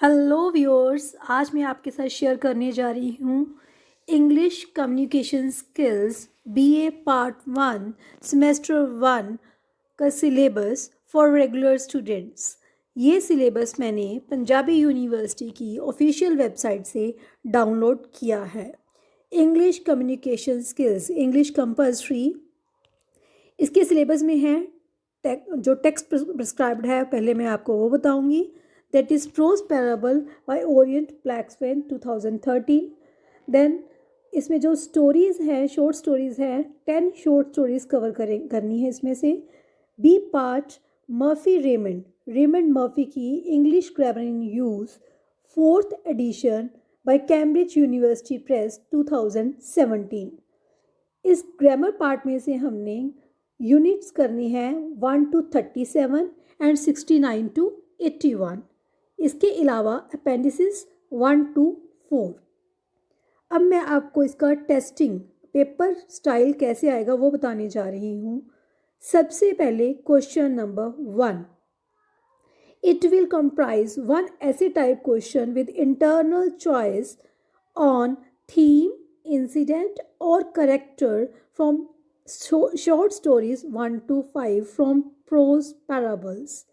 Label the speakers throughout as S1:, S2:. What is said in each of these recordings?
S1: Hello viewers, आज मैं आपके साथ शेयर करने जा रही हूँ English communication skills BA part 1 semester 1 का सिलेबस फॉर रेगुलर स्टूडेंट्स। ये सिलेबस मैंने पंजाबी यूनिवर्सिटी की ऑफिशियल वेबसाइट से डाउनलोड किया है। English communication skills English compulsory इसके सिलेबस में है। जो टेक्स्ट प्रिस्क्राइब्ड है पहले मैं आपको वो बताऊंगी। That is prose parable by Orient Blackswan 2013। Then इसमें जो स्टोरीज़ हैं, शॉर्ट स्टोरीज़ हैं, 10 शॉर्ट स्टोरीज़ कवर करनी है इसमें से। B part Murphy Raymond Murphy की English grammar in use 4th edition by Cambridge University Press 2017। इस ग्रामर पार्ट में से हमने यूनिट्स करनी है 1 to 37 एंड 69 to 81। इसके अलावा अपेंडिसेस 1 to 4। अब मैं आपको इसका टेस्टिंग पेपर स्टाइल कैसे आएगा वो बताने जा रही हूँ। सबसे पहले question number 1, it will comprise one essay type question with internal choice on theme, incident और character from short stories 1 to 5 from prose parables.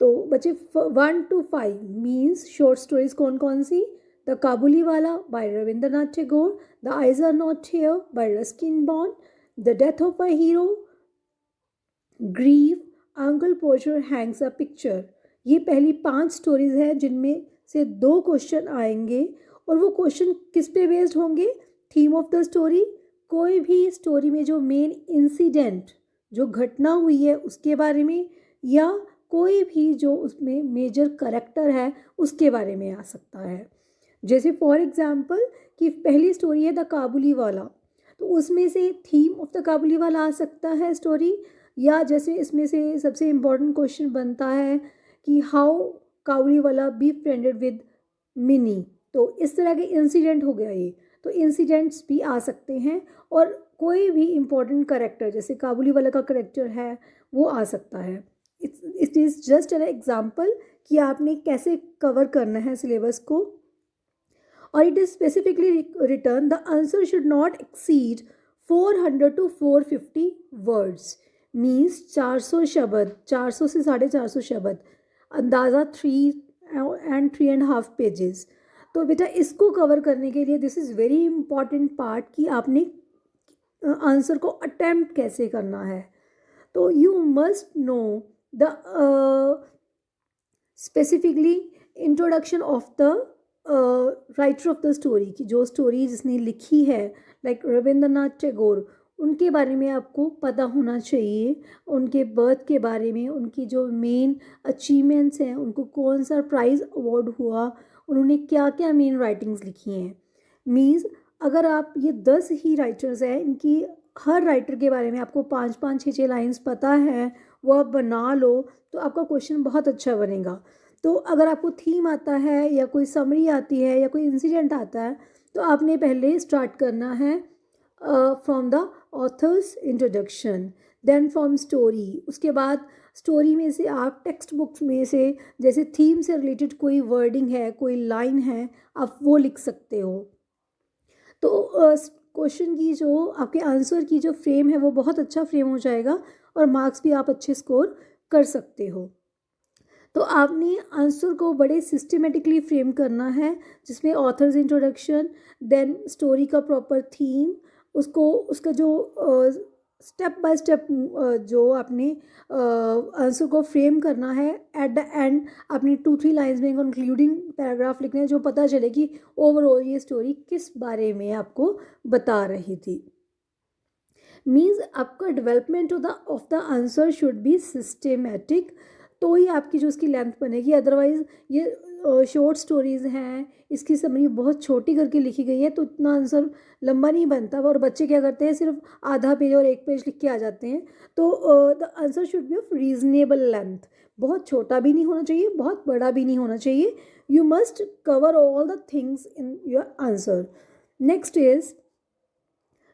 S1: तो बच्चे 1 to 5 मीन्स शॉर्ट स्टोरीज कौन कौन सी? The Kabuliwala by Rabindranath Tagore, the eyes are not here by Ruskin Bond, the death of a hero, grieve, uncle Porcher hangs a picture. ये पहली 5 stories हैं जिनमें से 2 question आएंगे और वो क्वेश्चन किस पे बेस्ड होंगे? थीम ऑफ द स्टोरी, कोई भी स्टोरी में जो मेन इंसिडेंट जो घटना हुई है उसके बारे में, या कोई भी जो उसमें मेजर करेक्टर है उसके बारे में आ सकता है। जैसे फॉर एग्जांपल कि पहली स्टोरी है द काबुली वाला, तो उसमें से थीम ऑफ द काबुली वाला आ सकता है स्टोरी। या जैसे इसमें से सबसे इम्पॉर्टेंट क्वेश्चन बनता है कि हाउ काबुली वाला बी फ्रेंडेड विद मिनी, तो इस तरह के इंसिडेंट हो गया ये। तो इंसिडेंट्स भी आ सकते हैं और कोई भी इम्पोर्टेंट करेक्टर जैसे काबुली वाला का करेक्टर है वो आ सकता है। It is just an example कि आपने कैसे कवर करना है सिलेबस को। और it is specifically return the answer should not exceed 400 to 450 words, means 400 शब्द, 400 से 450 शब्द, अंदाज़ा 3 and 3.5 पेजेस। तो बेटा इसको कवर करने के लिए this is very important part कि आपने आंसर को अटेम्प्ट कैसे करना है। तो you must know the specifically introduction of the writer of the story की जो स्टोरी जिसने लिखी है, लाइक रविंद्रनाथ टैगोर, उनके बारे में आपको पता होना चाहिए। उनके बर्थ के बारे में, उनकी जो मेन अचीवमेंट्स हैं, उनको कौन सा प्राइज़ अवार्ड हुआ, उन्होंने क्या क्या मेन राइटिंग्स लिखी हैं। मीन्स अगर आप ये 10 ही राइटर्स हैं, इनकी हर राइटर के बारे में आपको 5-5, 6-6 लाइन्स पता है, वो आप बना लो तो आपका क्वेश्चन बहुत अच्छा बनेगा। तो अगर आपको थीम आता है या कोई समरी आती है या कोई इंसिडेंट आता है तो आपने पहले स्टार्ट करना है from the author's introduction, then from story. उसके बाद स्टोरी में से आप टेक्स्ट बुक्स में से जैसे थीम से रिलेटेड कोई वर्डिंग है, कोई लाइन है, आप वो लिख सकते हो। तो क्वेश्चन की जो आपके आंसर की जो फ्रेम है वो बहुत अच्छा फ्रेम हो जाएगा और मार्क्स भी आप अच्छे स्कोर कर सकते हो। तो आपने आंसर को बड़े सिस्टमेटिकली फ्रेम करना है जिसमें ऑथर्स इंट्रोडक्शन, देन स्टोरी का प्रॉपर थीम, उसको उसका जो स्टेप बाय स्टेप जो आपने आंसर को फ्रेम करना है। एट द एंड आपने 2-3 लाइन्स में कंक्लूडिंग पैराग्राफ लिखना है जो पता चले कि ओवरऑल ये स्टोरी किस बारे में आपको बता रही थी। मीन्स आपका development of the answer should be systematic, तो ही आपकी जो उसकी लेंथ बनेगी। अदरवाइज़ ये शॉर्ट स्टोरीज़ हैं, इसकी समरी बहुत छोटी करके लिखी गई है तो इतना आंसर लंबा नहीं बनता। और बच्चे क्या करते हैं, सिर्फ आधा पेज और 1 पेज लिख के आ जाते हैं। तो the answer should be of reasonable length, बहुत छोटा भी नहीं होना चाहिए, बहुत बड़ा भी नहीं होना चाहिए। You must cover all the things in your answer. Next is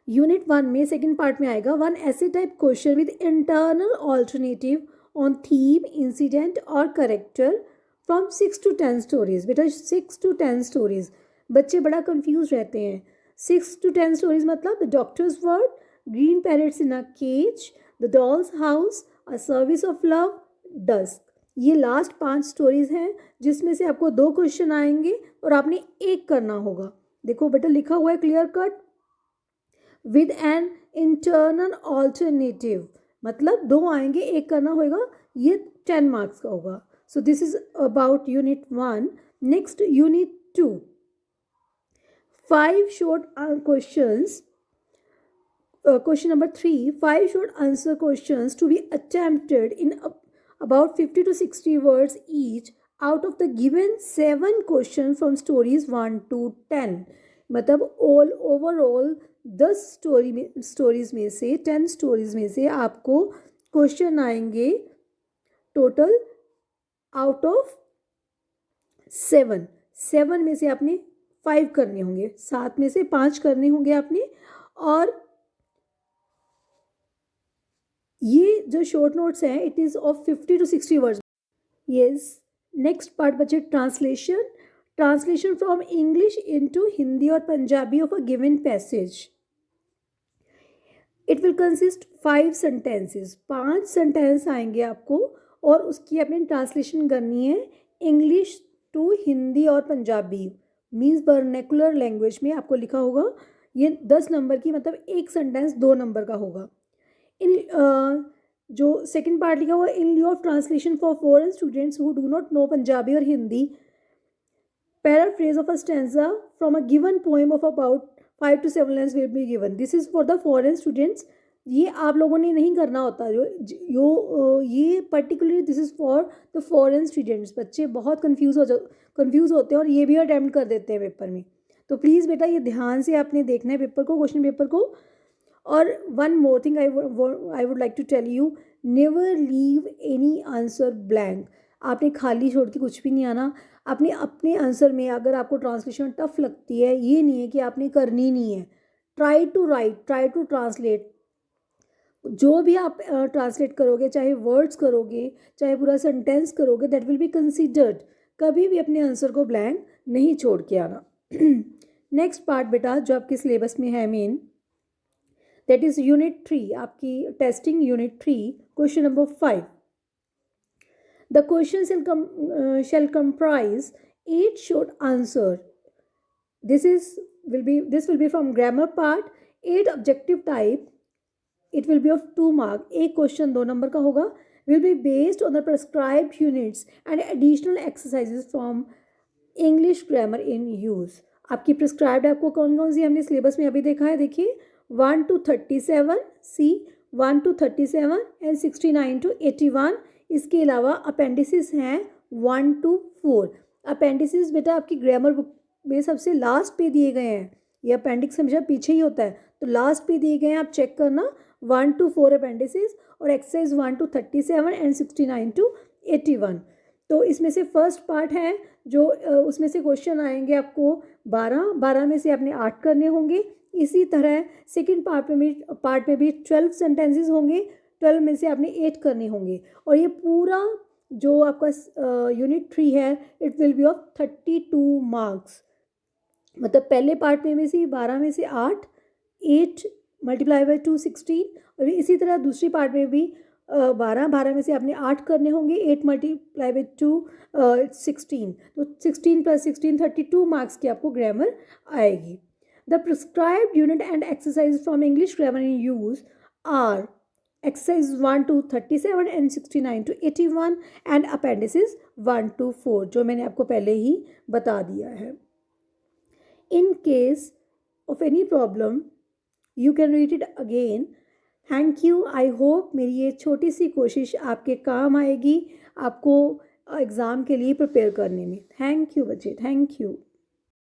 S1: unit 1 में सेकेंड पार्ट में आएगा one essay type question with internal alternative on theme, incident और करेक्टर फ्रॉम 6 to 10 स्टोरीज। बेटा 6 to 10 स्टोरीज, बच्चे बड़ा कंफ्यूज रहते हैं। 6 to 10 stories मतलब the doctor's word, green parrots in a cage, the doll's house, a service of love, dusk. ये last 5 stories हैं जिसमें से आपको 2 क्वेश्चन आएंगे और आपने एक करना होगा। देखो बेटा लिखा हुआ है clear cut, with an internal alternative, मतलब 2 आएंगे, एक करना होगा, ये 10 मार्क्स का होगा। So this is about unit 1। Next unit 2, 5 short questions. Question number 3, 5 short answer questions to be attempted in about 50 to 60 words each out of the given 7 questions from stories 1 to 10। मतलब overall 10 stories में से 10 stories में से आपको question आएंगे total out of 7 में से आपने 5 करने होंगे, 7 में से 5 करने होंगे आपने। और ये जो शॉर्ट नोट्स हैं it is of 50 to 60 words. Yes, next part बचे translation from English into Hindi और Punjabi of a given passage. It will consist 5 sentences, 5 sentence आएंगे आपको और उसकी आपने ट्रांसलेशन करनी है इंग्लिश टू हिंदी और पंजाबी, मीन्स वर्नेकुलर लैंग्वेज में आपको लिखा होगा। ये 10 नंबर की, मतलब एक सेंटेंस 2 नंबर का होगा। इन जो सेकंड पार्ट लिखा हुआ in lieu of translation for foreign students who do not know Punjabi और Hindi, paraphrase of a stanza from a given poem of about 5 to 7 lines will be given. This is for the foreign students. ये आप लोगों ने नहीं करना होता, ये particularly this is for the foreign students. बच्चे बहुत कंफ्यूज होते हैं और ये भी अटैम्प्ट कर देते हैं पेपर में। तो प्लीज़ बेटा ये ध्यान से आपने देखना है पेपर को, क्वेश्चन पेपर को। और one more thing I would like to tell you, never leave any answer blank. आपने खाली छोड़ के कुछ भी नहीं आना। आपने अपने आंसर में, अगर आपको ट्रांसलेशन टफ लगती है, ये नहीं है कि आपने करनी नहीं है, try to write, try to translate. जो भी आप ट्रांसलेट करोगे, चाहे वर्ड्स करोगे, चाहे पूरा सेंटेंस करोगे, दैट विल बी कंसिडर्ड। कभी भी अपने आंसर को ब्लैंक नहीं छोड़ के आना। नेक्स्ट पार्ट बेटा जो आपके सिलेबस में है मेन, दैट इज यूनिट 3, आपकी testing unit 3, question number 5। The question shall comprise 8 short answer. This will be from grammar part, 8 objective type. It will be of 2 mark. एक क्वेश्चन 2 नंबर का होगा। Will be based on the prescribed units and additional exercises from English grammar in use. आपकी prescribed आपको कौन कौन सी हमने syllabus में अभी देखा है, देखिए 1 to 37 C, 1 to 37 and 69 to 81। इसके अलावा अपेंडिसेस हैं 1 to 4। अपेंडिसेस बेटा आपकी ग्रामर बुक में सबसे लास्ट पे दिए गए हैं, ये अपेंडिक्स हमेशा पीछे ही होता है, तो लास्ट पे दिए गए हैं, आप चेक करना। 1 to 4 अपेंडिसेस और एक्सरसाइज 1 to 37 एंड 69 to 81। तो इसमें से फर्स्ट पार्ट है जो उसमें से क्वेश्चन आएंगे आपको 12 में से आपने 8 करने होंगे। इसी तरह सेकंड पार्ट में भी 12 सेंटेंसेस होंगे, 12 में से आपने 8 करने होंगे। और ये पूरा जो आपका यूनिट 3 है it will be of 32 marks. मतलब पहले पार्ट में से 12 में से 8 मल्टीप्लाई बाई 2 16, और इसी तरह दूसरी पार्ट में भी 12 में से आपने 8 करने होंगे, 8 मल्टीप्लाई बाई 2 16, तो 16 + 16 32 मार्क्स की आपको ग्रामर आएगी। The prescribed unit and exercise from English grammar in use are exercise 1 to 37 and 69 to 81 and appendices 1 to 4, जो मैंने आपको पहले ही बता दिया है। In case of any problem you can read it again. Thank you. I hope मेरी ये छोटी सी कोशिश आपके काम आएगी, आपको एग्ज़ाम के लिए प्रिपेयर करने में। थैंक यू बच्चे, थैंक यू।